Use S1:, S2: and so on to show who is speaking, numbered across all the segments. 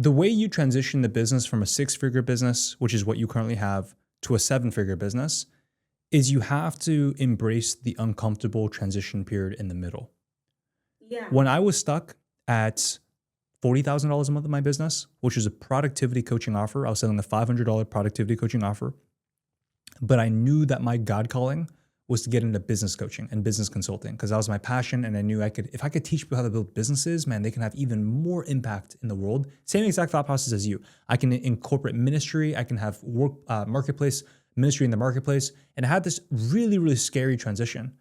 S1: The way you transition the business from a 6-figure business, which is what you currently have, to a 7-figure business is you have to embrace the uncomfortable transition period in the middle.
S2: Yeah.
S1: When I was stuck at $40,000 a month in my business, which is a productivity coaching offer, I was selling a $500 productivity coaching offer. But I knew that my God calling was to get into business coaching and business consulting because that was my passion. And I knew if I could teach people how to build businesses, man, they can have even more impact in the world. Same exact thought process as you. I can incorporate ministry. I can have work, marketplace, ministry in the marketplace. And I had this really, really scary transition.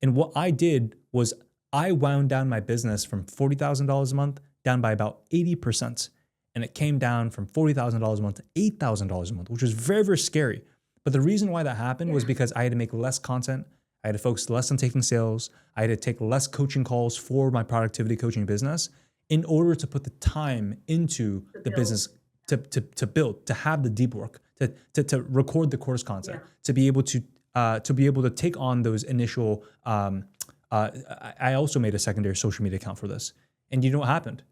S1: And what I did was I wound down my business from $40,000 a month down by about 80%. And it came down from $40,000 a month to $8,000 a month, which was very, very scary. But the reason why that happened was because I had to make less content. I had to focus less on taking sales. I had to take less coaching calls for my productivity coaching business in order to put the time into the business to build, to have the deep work, to record the course content, to be able to take on those initial. I also made a secondary social media account for this, and you know what happened?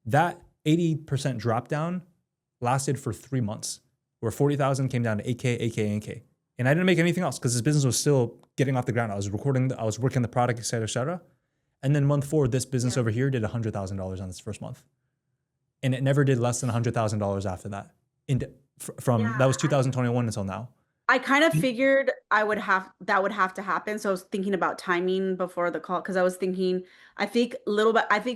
S1: That 80% drop down lasted for 3 months. Where 40,000 came down to 8K, 8K, 8K. And I didn't make anything else because this business was still getting off the ground. I was working on the product, et cetera, et cetera. And then month 4, this business over here did $100,000 on this first month. And it never did less than $100,000 after that. That was 2021 until now.
S2: I kind of figured that would have to happen. So I was thinking about timing before the call because I was thinking, I think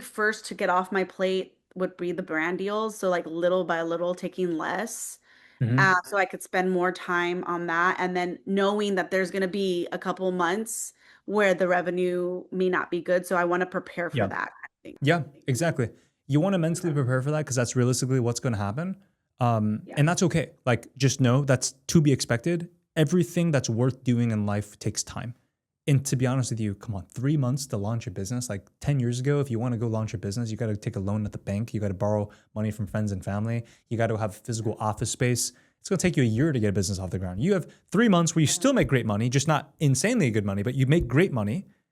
S2: first to get off my plate would be the brand deals. So like little by little taking less. So I could spend more time on that. And then knowing that there's going to be a couple months where the revenue may not be good. So I want to prepare for that.
S1: Yeah, exactly. You want to mentally prepare for that because that's realistically what's going to happen. And that's okay. Like, just know that's to be expected. Everything that's worth doing in life takes time. And to be honest with you, come on, 3 months to launch a business. Like 10 years ago, if you want to go launch a business, you got to take a loan at the bank. You got to borrow money from friends and family. You got to have physical office space. It's going to take you a year to get a business off the ground. You have 3 months where you still make great money, just not insanely good money, but you make great money.